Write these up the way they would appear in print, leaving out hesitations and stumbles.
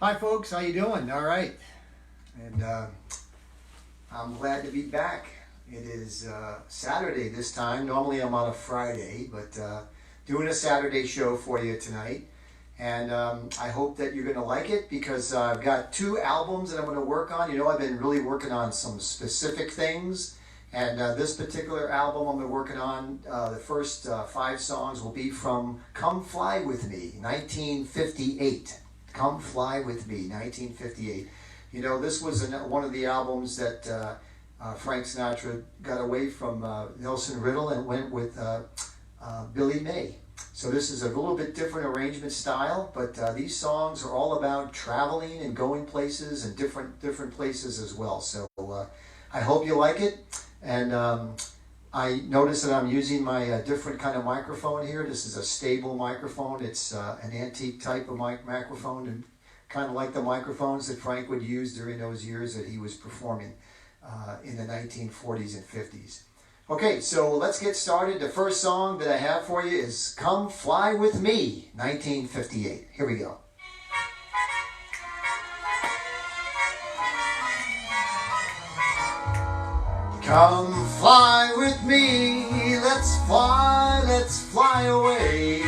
Hi folks, how you doing? All right, and I'm glad to be back. It is Saturday this time. Normally I'm on a Friday, but doing a Saturday show for you tonight. And I hope that you're going to like it because I've got two albums that I'm going to work on. You know, I've been really working on some specific things. And this particular album I'm working on, the first 5 songs will be from Come Fly With Me, 1958. Come Fly With Me, 1958. You know, this was one of the albums that Frank Sinatra got away from Nelson Riddle and went with Billy May. So this is a little bit different arrangement style, but these songs are all about traveling and going places and different places as well. So I hope you like it. And I notice that I'm using my different kind of microphone here. This is a stable microphone. It's an antique type of microphone, and kind of like the microphones that Frank would use during those years that he was performing in the 1940s and 50s. Okay, so let's get started. The first song that I have for you is Come Fly With Me, 1958. Here we go. Come fly with me, let's fly away.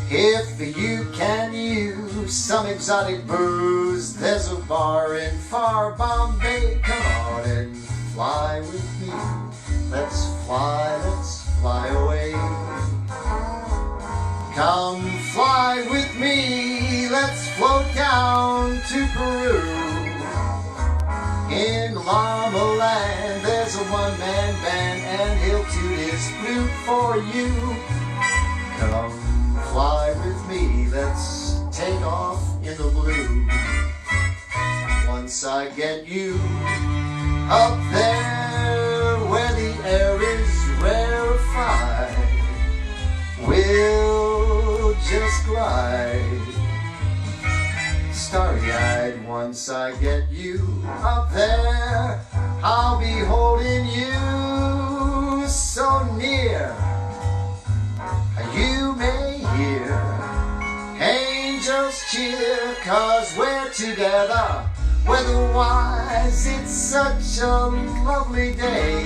If you can use some exotic booze, there's a bar in far Bombay. Come on and fly with me, let's fly away. Come fly with me, let's float down to Peru. In Llama Land, there's a one-man band, and he'll toot his flute for you. Come fly with me, let's take off in the blue. Once I get you up there where the air is rarefied, we'll just glide starry-eyed. Once I get you up there, I'll be holding you so near. You may hear angels cheer, 'cause we're together weather-wise. It's such a lovely day.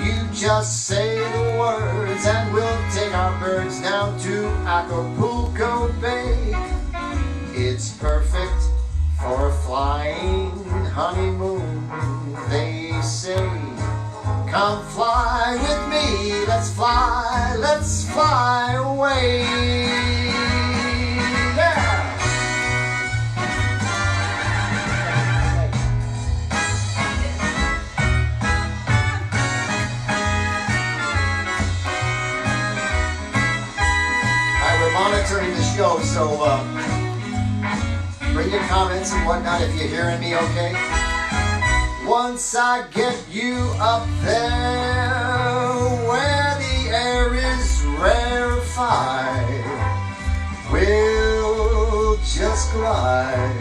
You just say the words and we'll take our birds down to Acapulco Bay. It's perfect for a flying honeymoon, they say. Come fly with me, let's fly away. Yeah! We're monitoring the show, so bring your comments and whatnot if you're hearing me okay. Once I get you up there where the air is rarefied, we'll just glide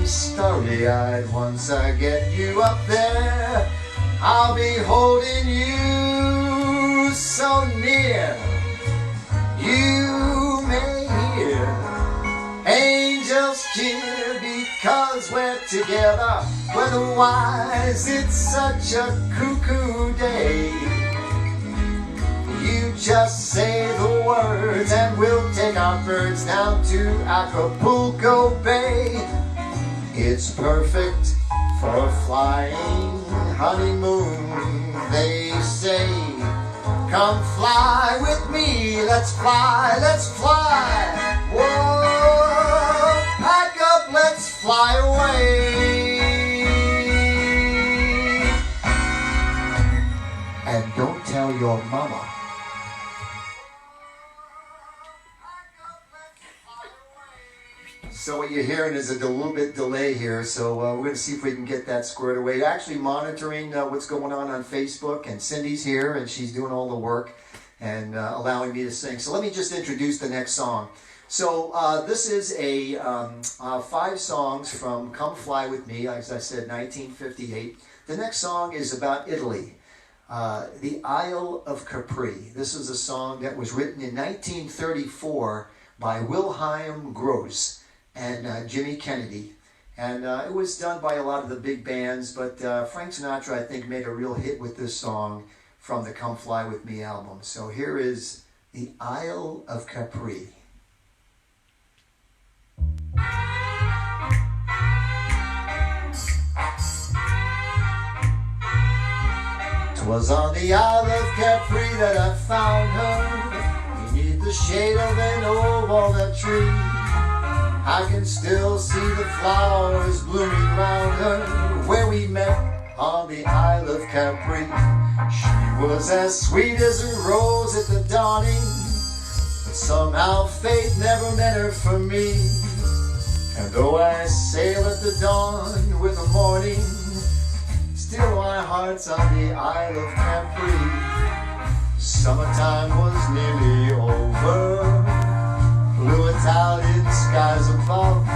starry-eyed. Once I get you up there, I'll be holding you so near. You may hear angels cheer, because we're together weather-wise. It's such a cuckoo day. You just say the words and we'll take our birds down to Acapulco Bay. It's perfect for a flying honeymoon, they say. Come fly with me, let's fly. Whoa, pack up, let's fly away. And don't tell your mama. So what you're hearing is a little bit delay here, so we're going to see if we can get that squared away. Actually monitoring what's going on Facebook, and Cindy's here, and she's doing all the work and allowing me to sing. So let me just introduce the next song. So this is a 5 songs from Come Fly With Me, as I said, 1958. The next song is about Italy, the Isle of Capri. This is a song that was written in 1934 by Wilhelm Gross and Jimmy Kennedy. And it was done by a lot of the big bands, but Frank Sinatra, I think, made a real hit with this song from the Come Fly With Me album. So here is The Isle of Capri. 'Twas on the Isle of Capri that I found her, beneath the shade of an old walnut tree. I can still see the flowers blooming round her, where we met on the Isle of Capri. She was as sweet as a rose at the dawning, but somehow fate never meant her for me. And though I sail at the dawn with the morning, still my heart's on the Isle of Capri. Summertime was nearly over, blue Italian skies above.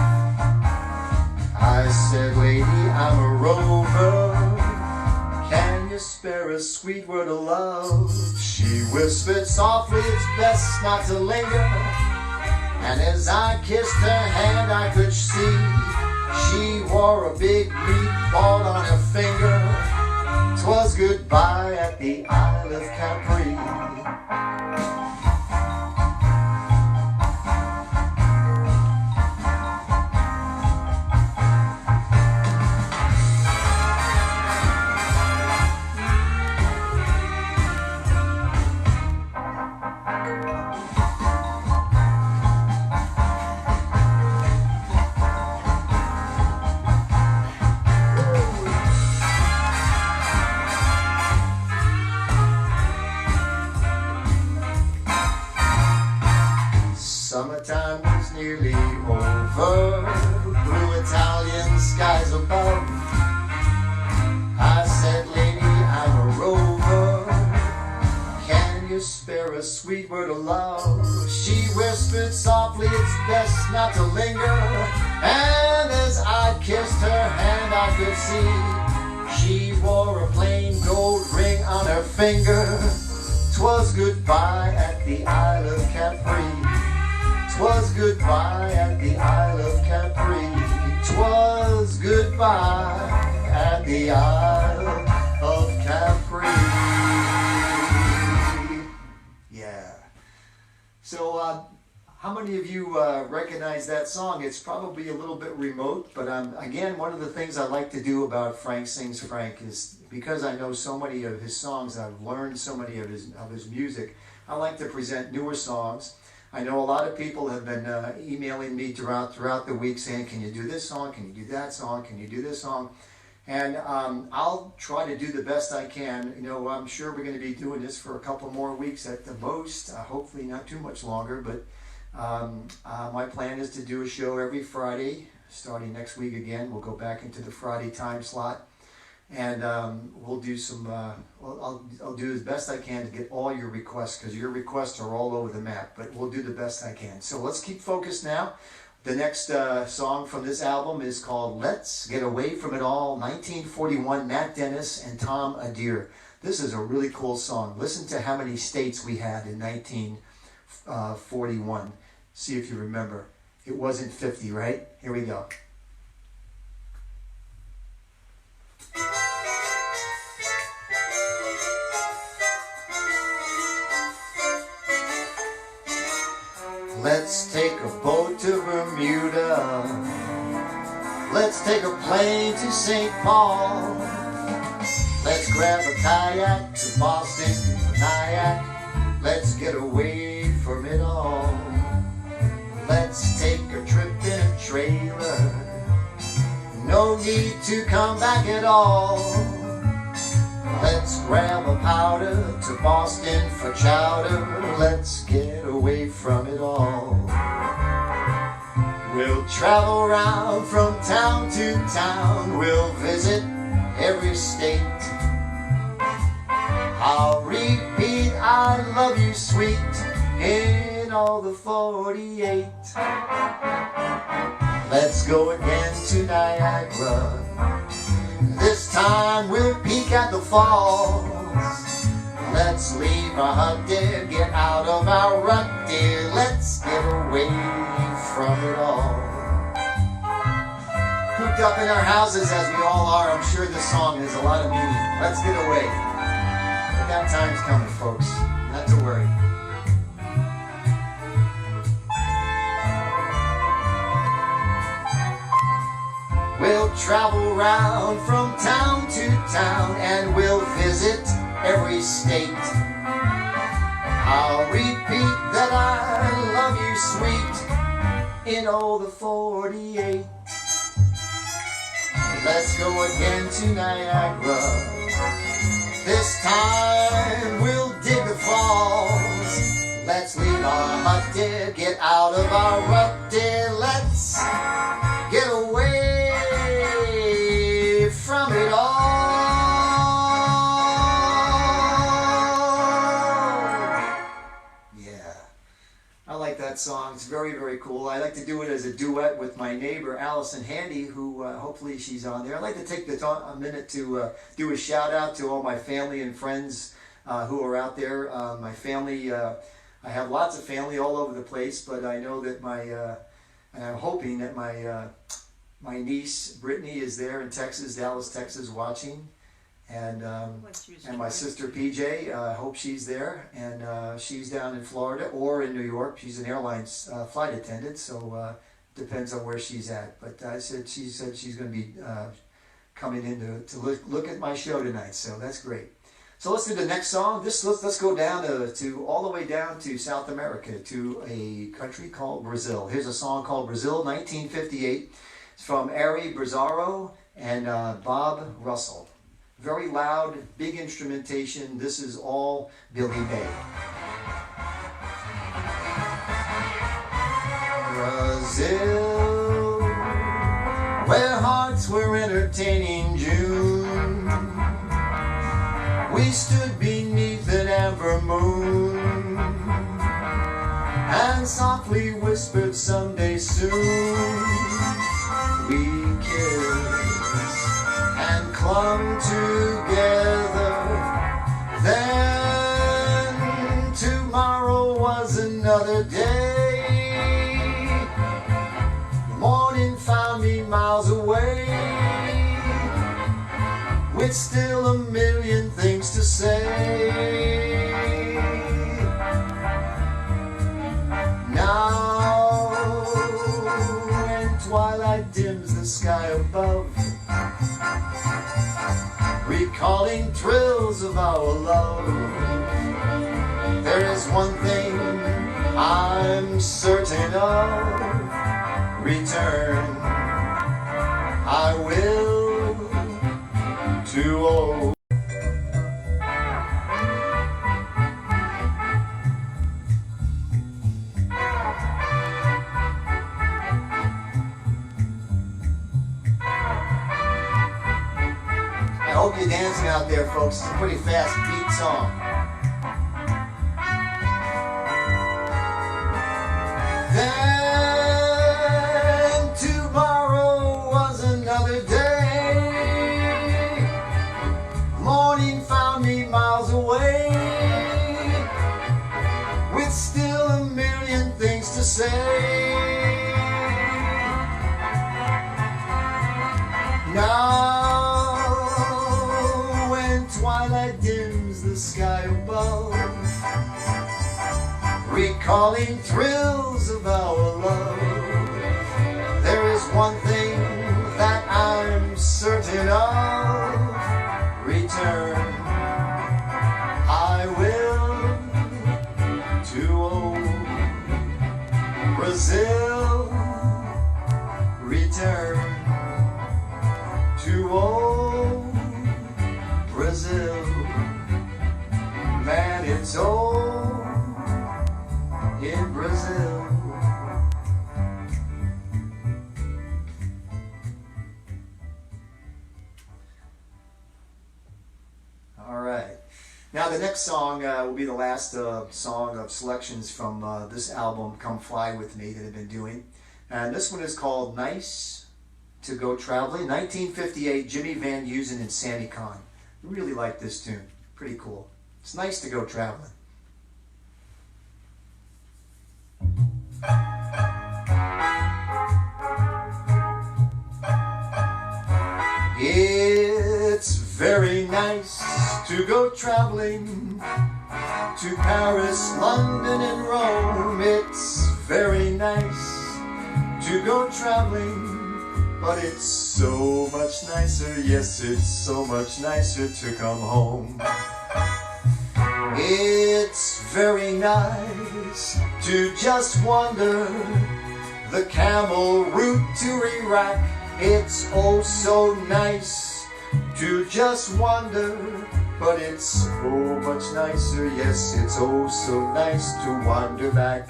I said, lady, I'm a rover, can you spare a sweet word of love? She whispered softly, it's best not to linger, and as I kissed her hand I could see she wore a big meatball on her finger. 'Twas goodbye at the Isle of Capri. Summertime was nearly over, blue Italian skies above. I said, lady, I'm a rover, can you spare a sweet word of love? She whispered softly, it's best not to linger, and as I kissed her hand I could see she wore a plain gold ring on her finger. 'Twas goodbye at the Isle of Capri. 'Twas goodbye at the Isle of Capri. 'Twas goodbye at the Isle of Capri. Yeah. So, how many of you recognize that song? It's probably a little bit remote, but again, one of the things I like to do about Frank Sings Frank is, because I know so many of his songs, I've learned so many of his music, I like to present newer songs. I know a lot of people have been emailing me throughout the week saying, can you do this song, can you do that song, can you do this song? And I'll try to do the best I can. You know, I'm sure we're going to be doing this for a couple more weeks at the most, hopefully not too much longer, but my plan is to do a show every Friday, starting next week again. We'll go back into the Friday time slot. And we'll do some, I'll do as best I can to get all your requests, because your requests are all over the map, but we'll do the best I can. So let's keep focused now. The next song from this album is called Let's Get Away From It All, 1941, Nat Dennis and Tom Adair. This is a really cool song. Listen to how many states we had in 1941. See if you remember. It wasn't 50, right? Here we go. Let's take a boat to Bermuda. Let's take a plane to St. Paul. Let's grab a kayak to Boston for Nyack. Let's get away from it all. Let's take a trip in a trailer. No need to come back at all. Let's grab a powder to Boston for chowder. Let's get away from it all. We'll travel around from town to town. We'll visit every state. I'll repeat, I love you, sweet, in all the 48. Let's go again to Niagara. This time we'll peek at the falls. Let's leave our hut, dear, get out of our rut, dear. Let's get away from it all. Cooped up in our houses as we all are, I'm sure this song has a lot of meaning. Let's get away. But that time's coming, folks. Not to worry. We'll travel round from town to town and we'll visit every state. I'll repeat that I love you, sweet, in all the 48. Let's go again to Niagara. This time we'll dig the falls. Let's leave our hut, dear, get out of our rut, dear. Let's get away from it all. Yeah, I like that song. It's very, very cool. I like to do it as a duet with my neighbor Allison Handy, who hopefully she's on there. I'd like to take a minute to do a shout out to all my family and friends who are out there. My family, I have lots of family all over the place, but I know that and I'm hoping that my niece Brittany is there in Texas, Dallas, Texas, watching, and my sister PJ. I hope she's there, and she's down in Florida or in New York. She's an airlines flight attendant, so depends on where she's at. But she said she's going to be coming in to look at my show tonight, so that's great. So let's do the next song. Let's go down to all the way down to South America, to a country called Brazil. Here's a song called Brazil, 1958. It's from Ari Brazzaro and Bob Russell. Very loud, big instrumentation. This is all Billy May. Brazil, where hearts were entertaining June. We stood beneath an amber moon and softly whispered someday soon. We kissed and clung together. Then tomorrow was another day. The morning found me miles away, with still a million things to say. Now when twilight dims the sky above, recalling thrills of our love, there is one thing I'm certain of: return I will to old. I hope you're dancing out there, folks. It's a pretty fast beat song. Then tomorrow was another day. Morning found me miles away, with still a million things to say. Now when twilight dims the sky above, recalling thrills of our love, there is one thing that I'm certain of: return I will to old Brazil. Return to old Brazil. Man, it's old in Brazil. All right. Now the next song will be the last song of selections from this album, Come Fly With Me, that I've been doing. And this one is called Nice to Go Traveling, 1958, Jimmy Van Heusen and Sammy Cahn. Really like this tune. Pretty cool. It's nice to go traveling. It's very nice to go traveling to Paris, London, and Rome. It's very nice to go traveling, but it's so much nicer, yes, it's so much nicer to come home. It's very nice to just wander the camel route to Iraq. It's oh so nice to just wander, but it's so much nicer, yes, it's oh so nice to wander back.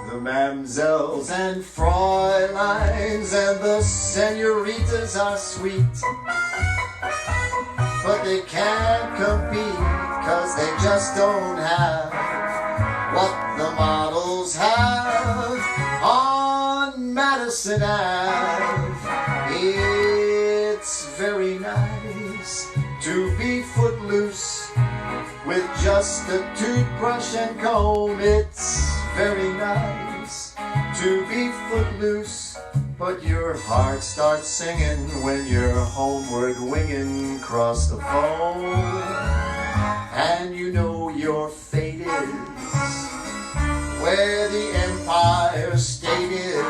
The mamsells and fräuleins and the senoritas are sweet, but they can't compete, 'cause they just don't have what the models have on Madison Ave. It's very nice to be footloose with just a toothbrush and comb. It's very nice to be footloose, but your heart starts singing when you're homeward winging across the foam. And you know your fate is where the Empire State is.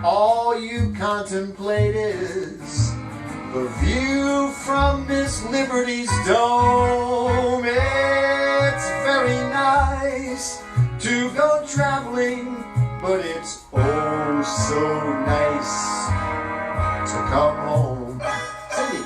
All you contemplate is the view from Miss Liberty's dome. It's very nice to go traveling, but it's oh so nice to come home. Cindy.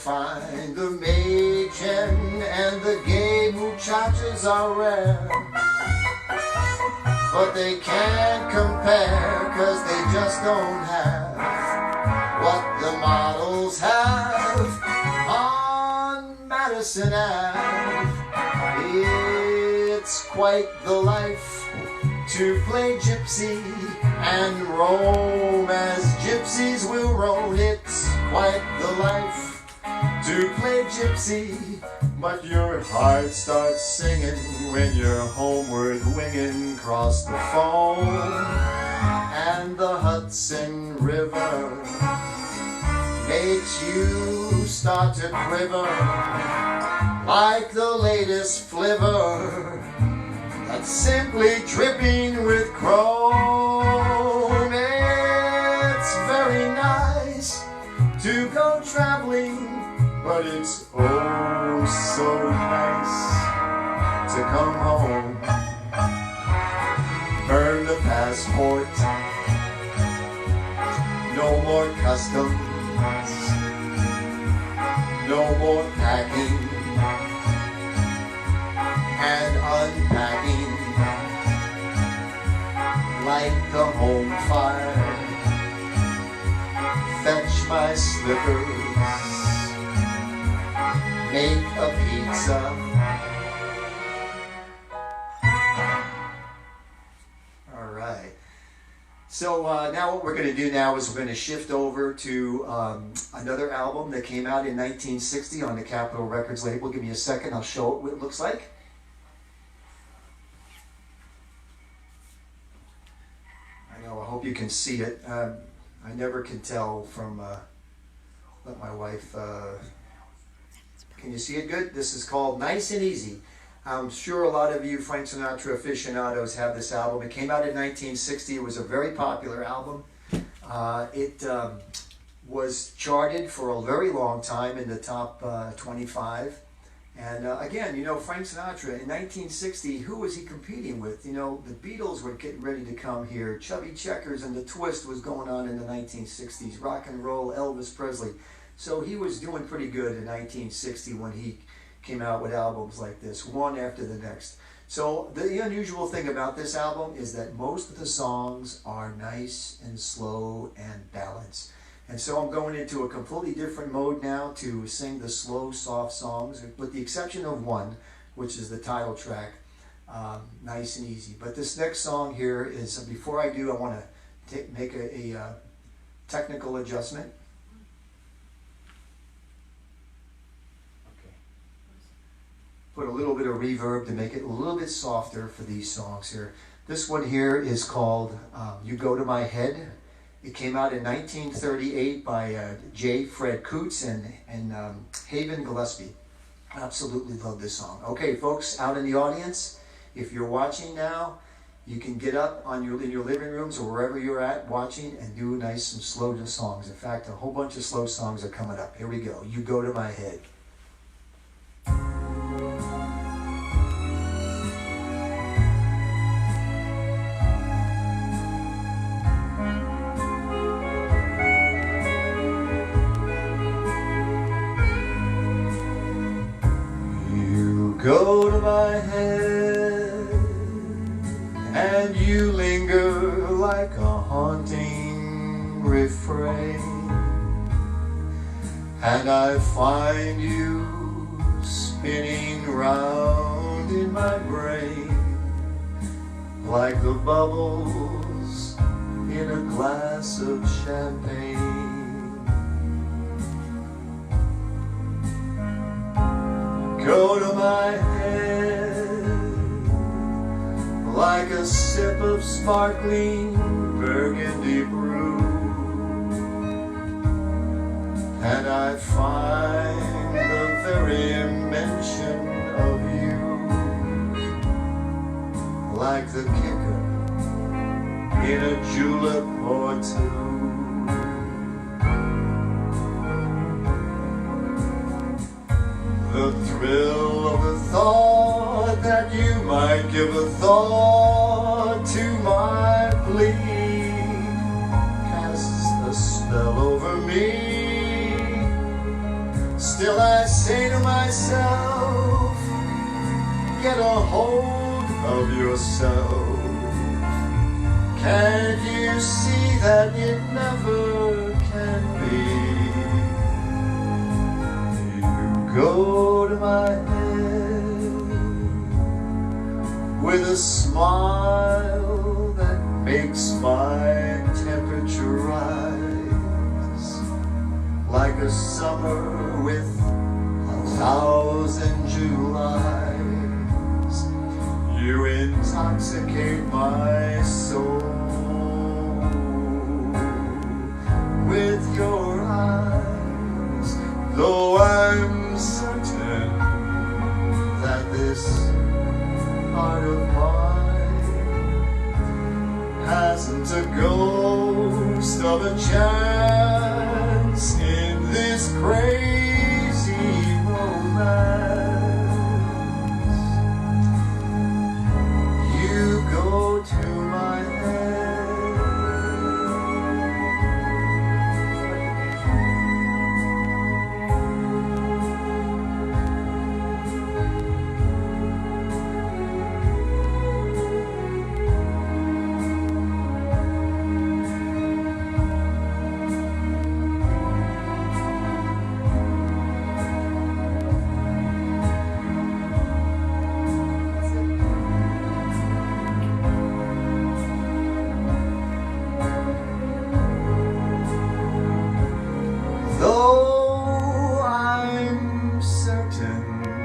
Find the Machen and the gay muchachas are rare, but they can't compare, 'cause they just don't have what the models have on Madison Ave. It's quite the life to play gypsy and roam as gypsies will roam. It's quite the life to play gypsy, but your heart starts singing when you're homeward winging across the foam. And the Hudson River makes you start to quiver like the latest flivver that's simply dripping with chrome. It's very nice to go traveling, but it's oh so nice to come home. Burn the passport, no more customs, no more packing and unpacking. Light the home fire, fetch my slippers, make a pizza. All right. So now what we're going to do now is we're going to shift over to another album that came out in 1960 on the Capitol Records label. Give me a second. I'll show it what it looks like. I know. I hope you can see it. I never can tell from let my wife. Can you see it good? This is called Nice and Easy. I'm sure a lot of you Frank Sinatra aficionados have this album. It came out in 1960. It was a very popular album. It was charted for a very long time in the top 25. And again, you know, Frank Sinatra in 1960, who was he competing with? You know, the Beatles were getting ready to come here. Chubby Checkers and the Twist was going on in the 1960s. Rock and roll, Elvis Presley. So he was doing pretty good in 1960 when he came out with albums like this, one after the next. So the unusual thing about this album is that most of the songs are nice and slow and balanced. And so I'm going into a completely different mode now to sing the slow, soft songs, with the exception of one, which is the title track, Nice and Easy. But this next song here is, before I do, I want to make a technical adjustment. Okay. Put a little bit of reverb to make it a little bit softer for these songs here. This one here is called You Go to My Head. It came out in 1938 by J. Fred Coots and Haven Gillespie. Absolutely love this song. Okay, folks, out in the audience, if you're watching now, you can get up in your living rooms or wherever you're at watching and do some slow songs. In fact, a whole bunch of slow songs are coming up. Here we go. You Go to My Head. Go to my head, and you linger like a haunting refrain, and I find you spinning round in my brain like the bubbles in a glass of champagne. Go to my head like a sip of sparkling burgundy brew, and I find the very mention of you like the kicker in a julep or two. The thrill of the thought that you might give a thought to my plea casts a spell over me. Still I say to myself, get a hold of yourself. Can't you see that it never can be? Go to my head with a smile that makes my temperature rise like a summer with 1,000 Julys. You intoxicate my soul with your eyes, though I'm certain that this heart of mine hasn't a ghost of a chance in this crazy romance. You go to my head.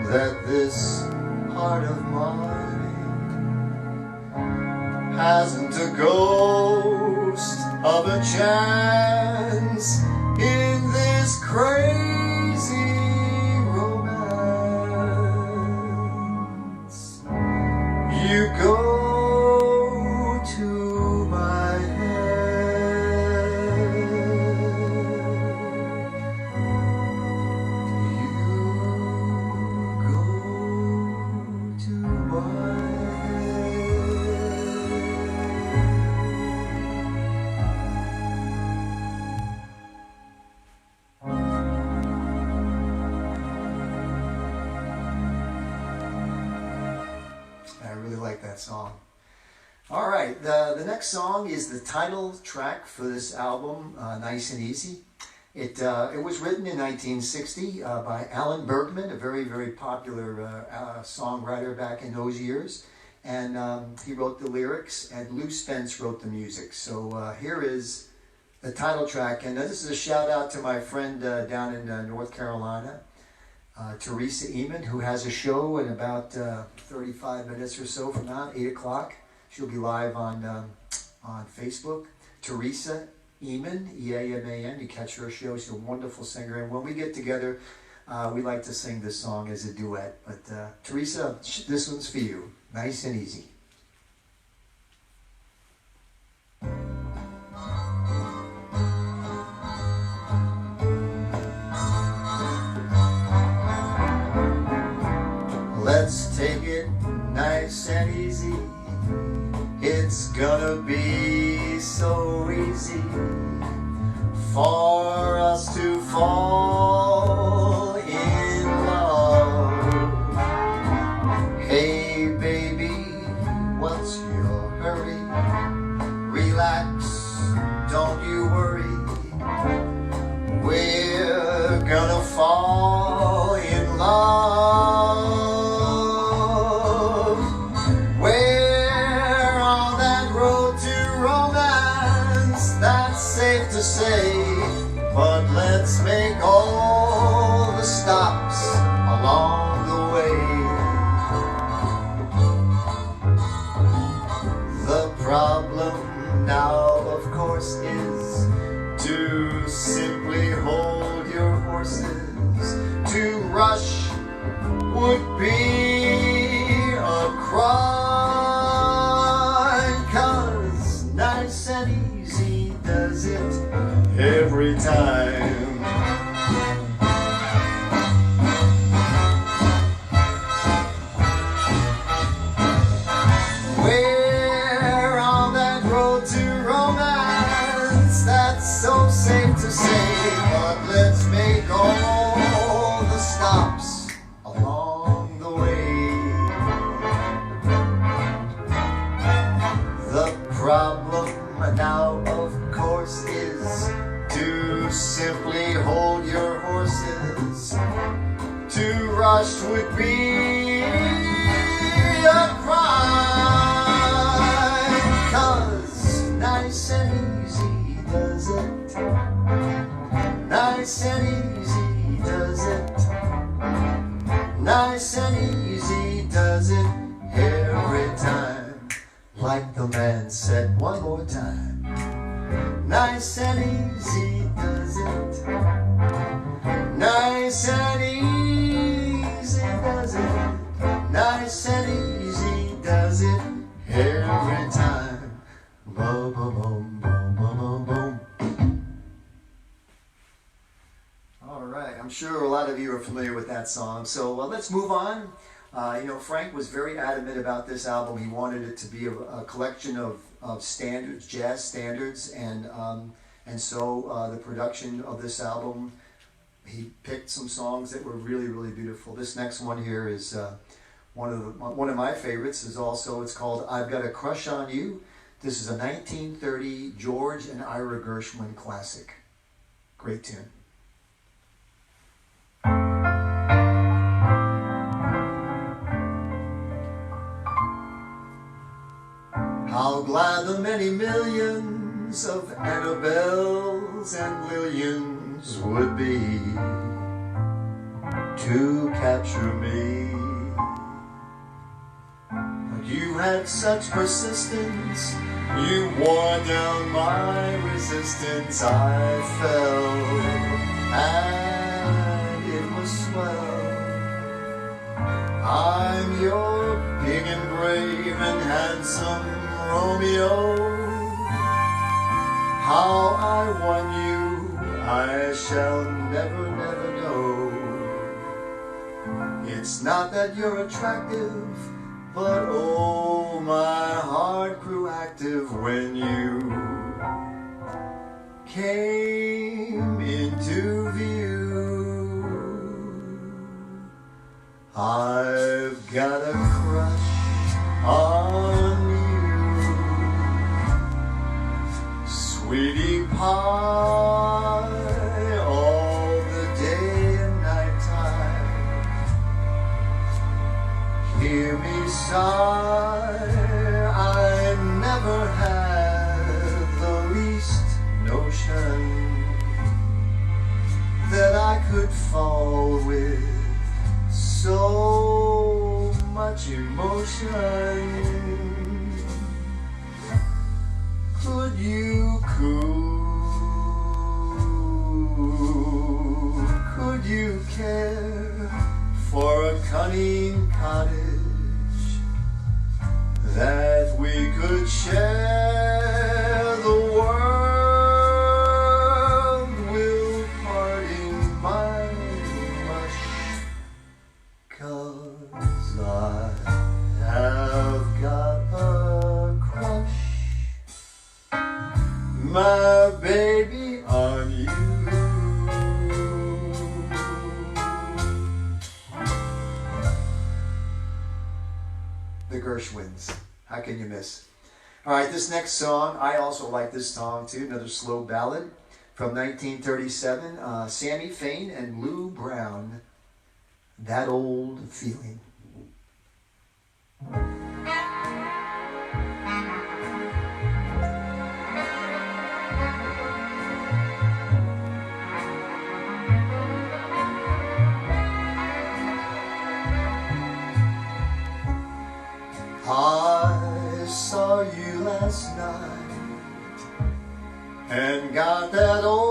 That this heart of mine hasn't a ghost of a chance in this crazy romance. You go to my head. I that song. All right, the next song is the title track for this album, Nice and Easy. It was written in 1960 by Alan Bergman, a very, very popular songwriter back in those years. And he wrote the lyrics, and Lou Spence wrote the music. So here is the title track. And this is a shout out to my friend down in North Carolina, Teresa Eamon, who has a show in about 35 minutes or so from now, 8 o'clock. She'll be live on Facebook. Teresa Eamon, E-A-M-A-N. You catch her show. She's a wonderful singer. And when we get together, we like to sing this song as a duet. But Teresa, this one's for you. Nice and easy. Let's take it nice and easy. It's gonna be so easy for us to fall in love. Hey baby, what's your hurry? Relax, don't you worry. We're gonna fall in love. We're on that road to romance, that's safe to say. But let's make all the stops along the way. The problem now, of course, is to simply hold your horses. To rush would be a crime, 'cause nice and easy does it every time. We're on that road to romance, that's so safe to say. But let's make all the stops along the way. The problem now, of course, is to simply hold your horses. To rush would be a crime, 'cause nice and easy does it. Nice and easy does it. Nice and easy does it every time. Like the man said one more time. Nice and easy does it. Nice and easy does it. Nice and easy does it every time. Boom, boom, boom, boom, boom, boom, boom. All right, I'm sure a lot of you are familiar with that song. So let's move on. Frank was very adamant about this album. He wanted it to be a collection of standards, jazz standards, and so the production of this album, he picked some songs that were really, really beautiful. This next one here is one of my favorites. It's called "I've Got a Crush on You." This is a 1930 George and Ira Gershwin classic. Great tune. How glad the many millions of Annabelles and Lillians would be to capture me. But you had such persistence, you wore down my resistance. I fell, and it was swell. I'm your big and brave and handsome Romeo. How I won you, I shall never, never know. It's not that you're attractive, but oh, my heart grew active when you came into view. I've got a crush on high all the day and night time. Hear me sigh, I never had the least notion that I could fall with so much emotion. Could you care for a cunning cottage that we could share the world? Will parting my mush, 'cause I have got a crush, my baby, on you. The Gershwins. How can you miss? All right, this next song, I also like this song too, another slow ballad from 1937. Sammy Fain and Lou Brown, That Old Feeling. I saw you last night and got that old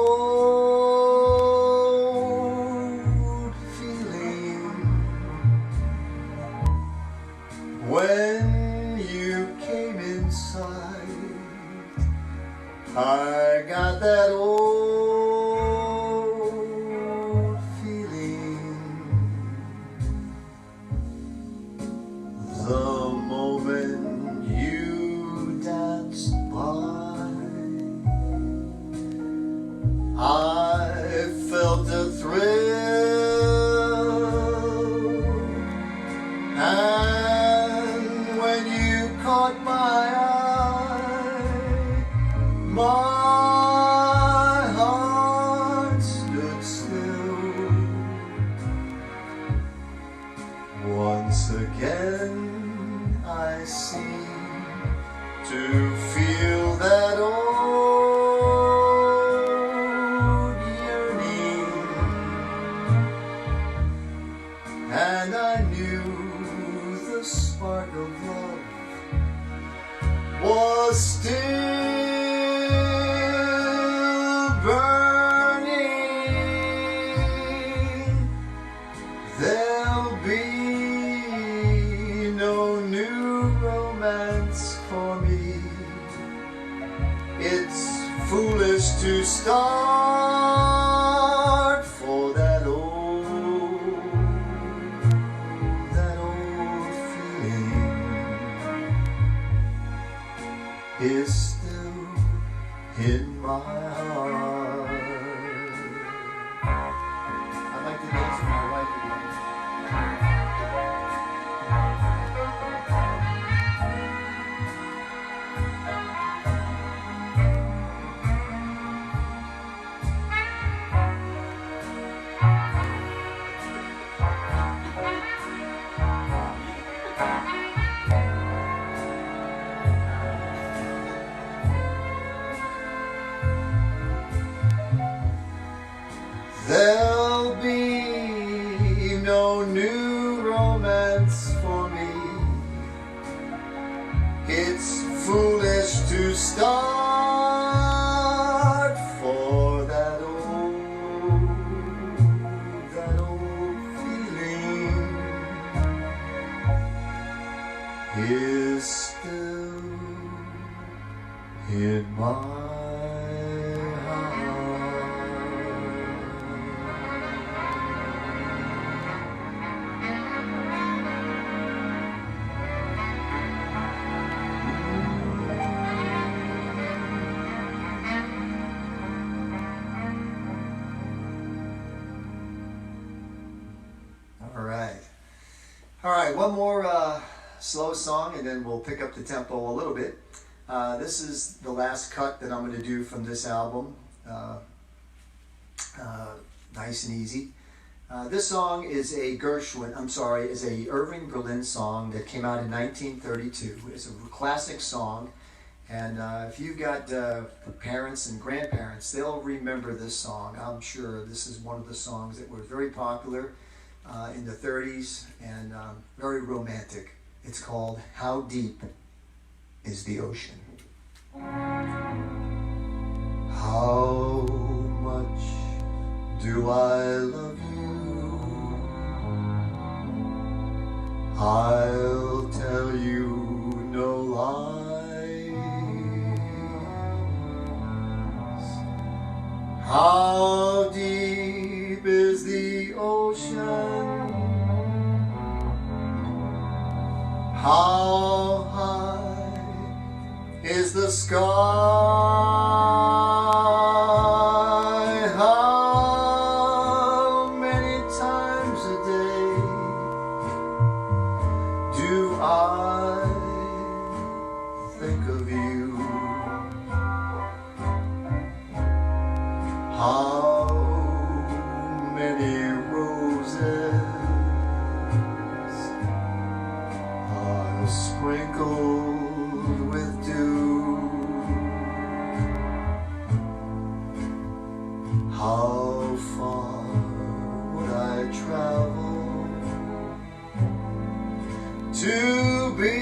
feeling when you came inside. I got that old feeling the moment you danced by. I felt a thrill, and when you caught my eye, my heart stood still. Once again I seem to feel that old yearning, and I knew the spark of love was still burning. There'll be no new romance for me. It's foolish to start, for that old feeling is still in my heart. I'd like to dance with my wife again. There'll be no new romance for me. It's foolish to start, for that old feeling is still in my heart. All right, one more slow song and then we'll pick up the tempo a little bit. This is the last cut that I'm going to do from this album. nice and easy. This song is a Irving Berlin song that came out in 1932. It's a classic song, and if you've got parents and grandparents, they'll remember this song. I'm sure this is one of the songs that were very popular in the 30s and very romantic. It's called How Deep is the Ocean? How much do I love you? I'll tell you no lies. How deep is the ocean? How high is the sky? How many times a day do I think of you? How many roses are sprinkled with dew? How far would I travel to be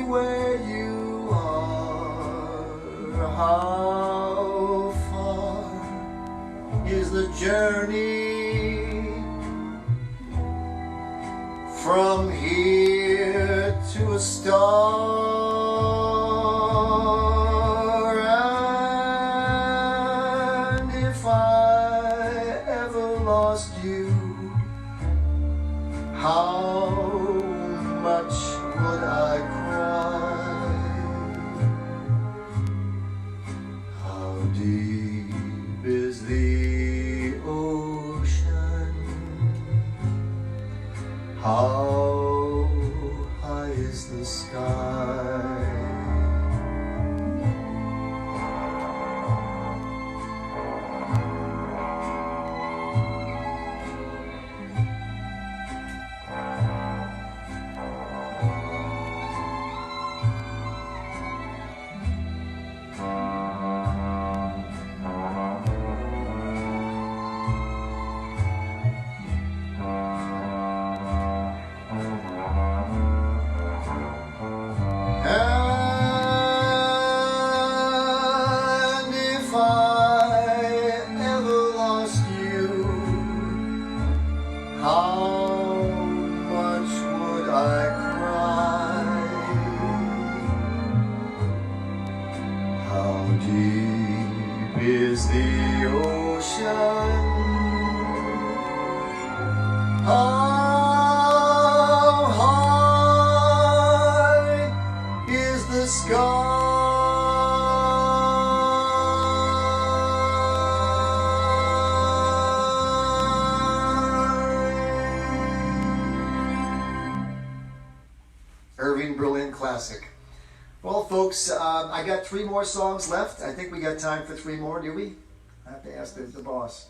where you are? How far is the journey from here to a star? And if I ever lost you, how much would I cry? How deep is the ocean? How high is the sky? And if I ever lost you, how much would I cry? How deep is the ocean? How high is the sky? Irving Berlin classic. Well, folks, I got 3 more songs left. I think we got time for 3 more, do we? I have to ask the boss.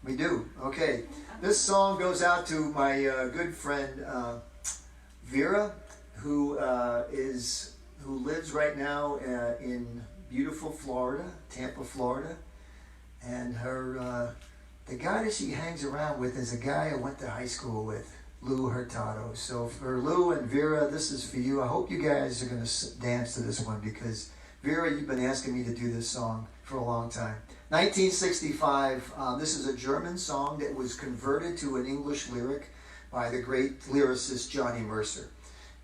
We do. Okay. This song goes out to my good friend Vera, who lives right now in beautiful Florida, Tampa, Florida, and the guy that she hangs around with is a guy I went to high school with, Lou Hurtado. So for Lou and Vera, this is for you. I hope you guys are going to dance to this one because Vera, you've been asking me to do this song for a long time. 1965, this is a German song that was converted to an English lyric by the great lyricist Johnny Mercer.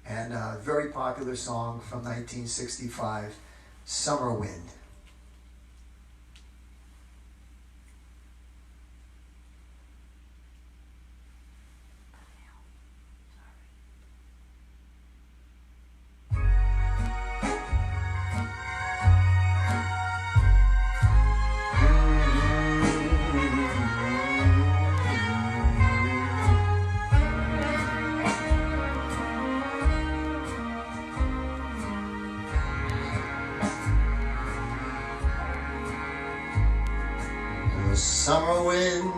And a very popular song from 1965, Summer Wind. summer wind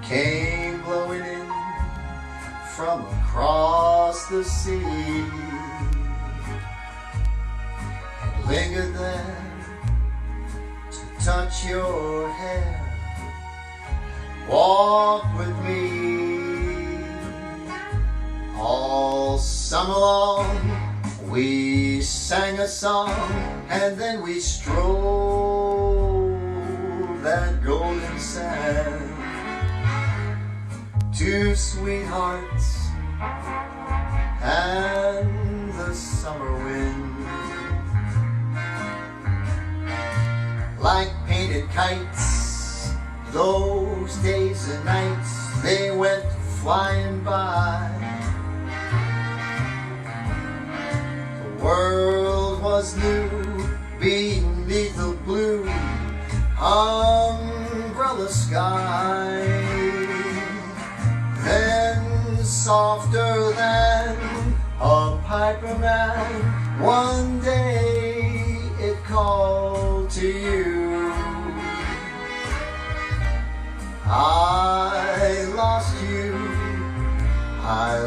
came blowing in from across the sea and lingered there to touch your hair, walk with me. All summer long we sang a song, and then we strolled that golden sand. Two sweethearts and the summer wind, like painted kites, those days and nights, they went flying by. The world was new beneath the blue umbrella sky. Then softer than a piper man, one day it called to you. I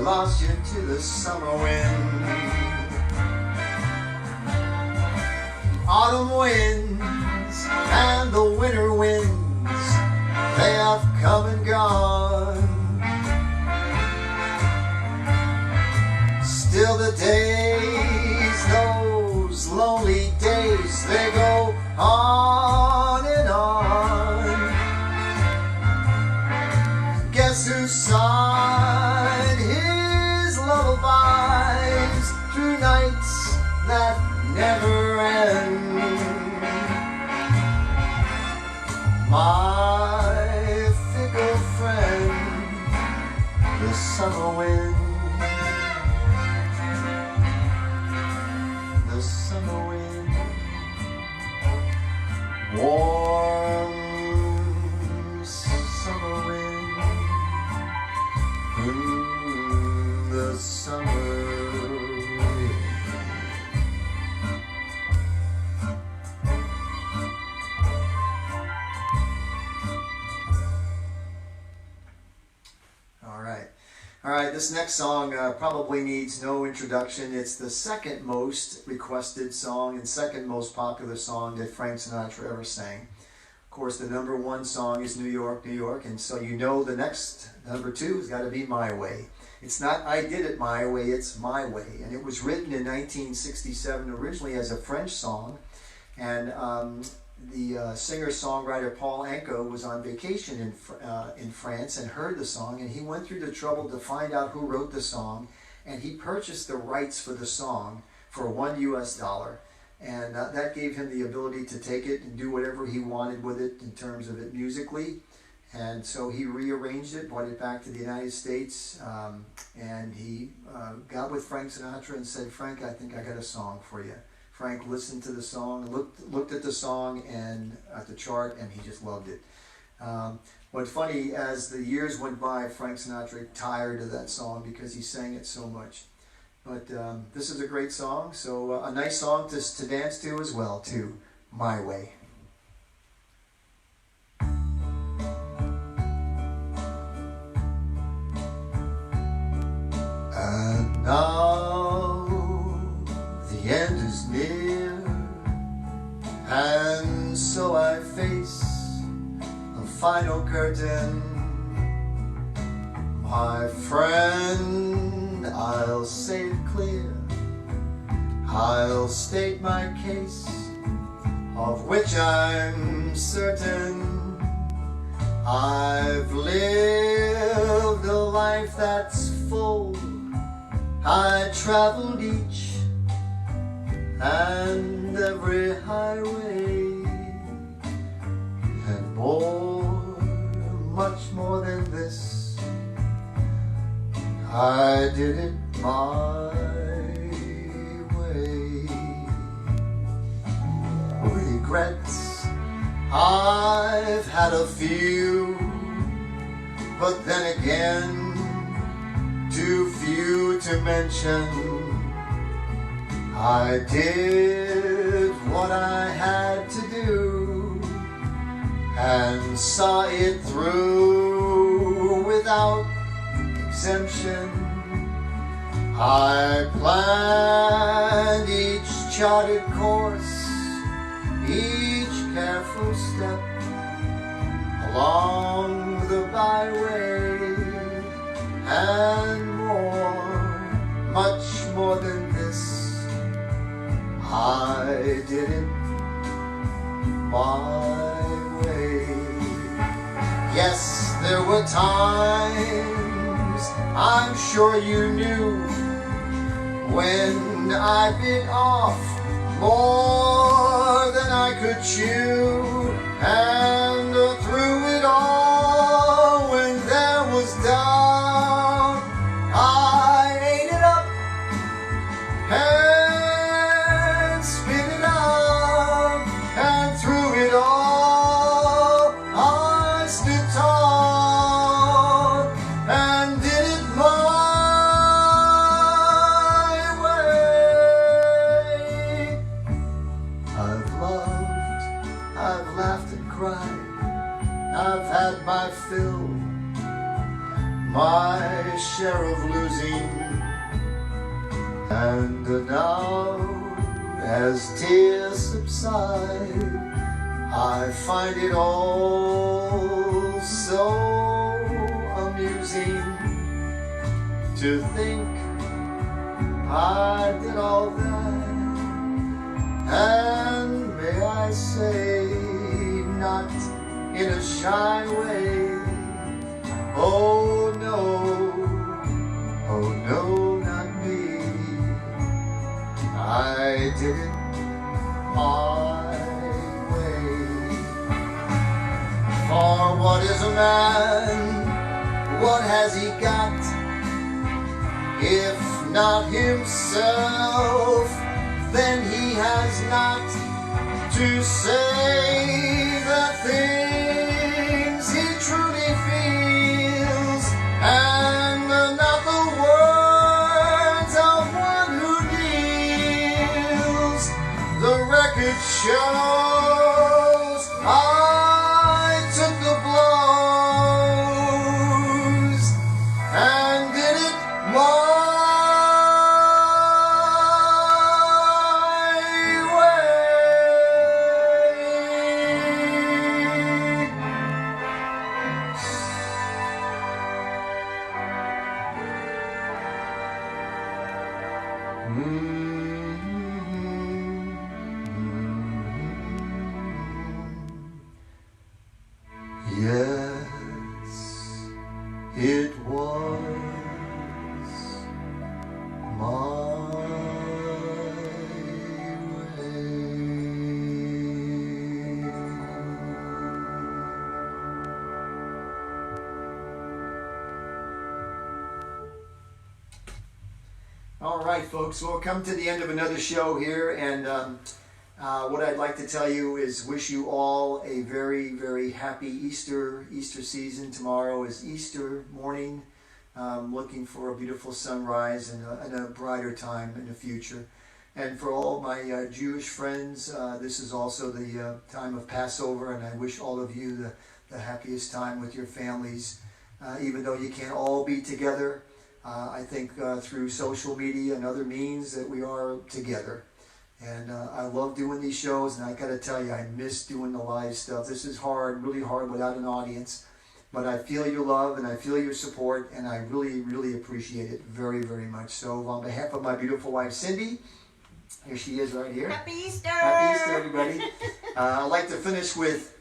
lost you to the summer wind. Autumn winds and the winter winds, they have come and gone. Still the days, those lonely days, they go on and on. Guess who sighed his lullabies through nights that never end? My fickle friend, the summer wind. The summer wind, warm summer wind, the summer wind. All right, this next song probably needs no introduction. It's the second most requested song and second most popular song that Frank Sinatra ever sang. Of course, the number one song is New York, New York, and so you know the next number two has got to be My Way. It's not I Did It My Way, it's My Way. And it was written in 1967 originally as a French song, and the singer-songwriter Paul Anka was on vacation in France and heard the song, and he went through the trouble to find out who wrote the song, and he purchased the rights for the song for $1 US, and that gave him the ability to take it and do whatever he wanted with it in terms of it musically. And so he rearranged it, brought it back to the United States, and he got with Frank Sinatra and said, "Frank, I think I got a song for you." Frank listened to the song, looked at the song and at the chart, and he just loved it. What's funny, as the years went by, Frank Sinatra tired of that song because he sang it so much. But this is a great song, so a nice song to dance to as well, too. My Way. And now the end is near, and so I face a final curtain. My friend, I'll say it clear, I'll state my case, of which I'm certain. I've lived a life that's full, I traveled each and every highway, and more, much more than this, I did it my way. Regrets, I've had a few, but then again, too few to mention. I did what I had to do, and saw it through without exemption. I planned each charted course, each careful step along the byway, and more, much more than this, I did it my way. Yes, there were times, I'm sure you knew, when I bit off more than I could chew, and through it all, when there was doubt, I ate it up and spit it out, and through it all, I stood tall and did it my way. I've loved, I've laughed and cried, I've had my fill, my share of losing, and now as tears subside, I find it all so amusing to think I did all that, and may I say, not in a shy way. Oh no, not me. I did it my way. For what is a man? What has he got? If not himself, then he has not to say the things he truly feels, and not the words of one who kneels. The record shows I took the blows and did it my Yes, it was my way. All right, folks, we'll come to the end of another show here, and what I'd like to tell you is wish you all a very, very happy Easter season. Tomorrow is Easter morning. Looking for a beautiful sunrise and a brighter time in the future. And for all my Jewish friends, this is also the time of Passover, and I wish all of you the happiest time with your families. Even though you can't all be together, I think through social media and other means that we are together. And I love doing these shows, and I got to tell you, I miss doing the live stuff. This is hard, really hard without an audience. But I feel your love, and I feel your support, and I really, really appreciate it very, very much. So on behalf of my beautiful wife, Cindy, here she is right here. Happy Easter! Happy Easter, everybody. I'd like to finish with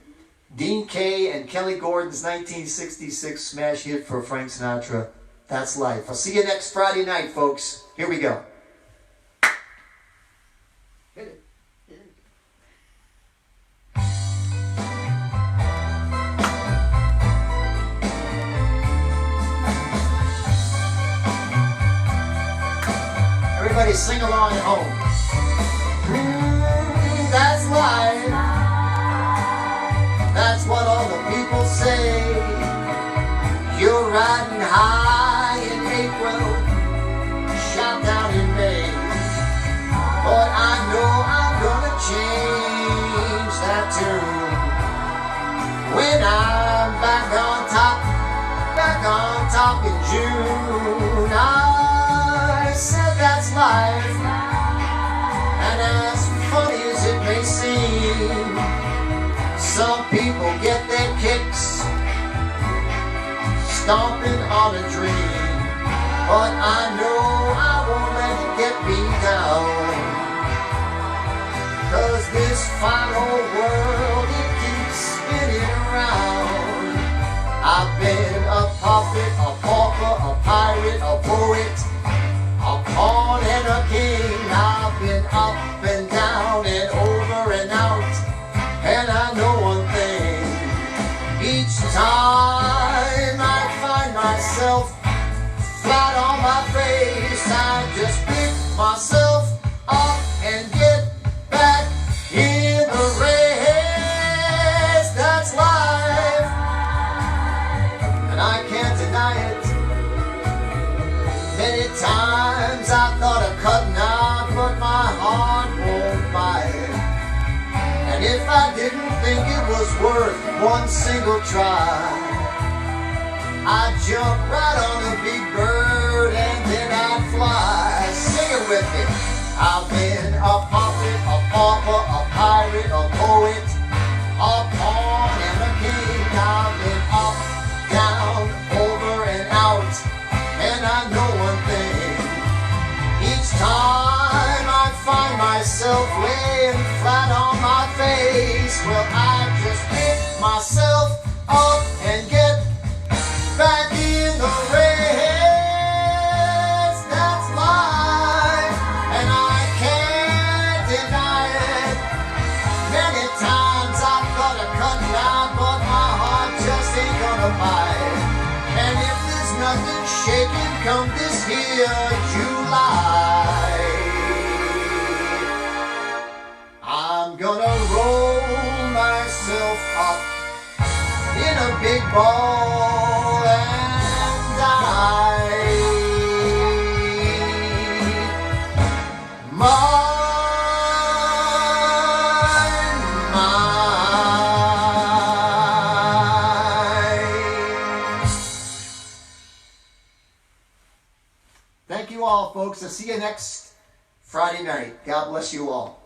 Dean Kaye and Kelly Gordon's 1966 smash hit for Frank Sinatra, That's Life. I'll see you next Friday night, folks. Here we go. Hit it. Everybody sing along at home. That's life. That's what all the people say. You're riding high in April, shot down in May. But I know I'm gonna change that tune life. And as funny as it may seem, some people get their kicks stomping on a dream. But I know I won't let it get me down, 'cause this fine old world, it keeps spinning around. I've been a puppet, a pauper, a pirate, a poet, a pawn and a king. I've been up and down and over and out, and I know one thing: each time I find myself flat on my face, I just pick myself up and get back in the race. That's life, and I can't deny it. Many times I thought of cutting out, but my heart won't buy it. And if I didn't think it was worth one single try, I'd jump right on a big bird and then I'd fly. Sing it with me. I've been a puppet, a pauper, a pirate, a poet, a pawn and a king. I've been up, down, over and out, and I know one thing: each time I find myself laying flat on my face, well, I just pick myself up and get back in the race. That's life, and I can't deny it. Many times I thought of cutting out, but my heart just ain't gonna buy it. And if there's nothing shaking come this here July, I'm gonna roll myself up in a big ball and die. Thank you all, folks. I'll see you next Friday night. God bless you all.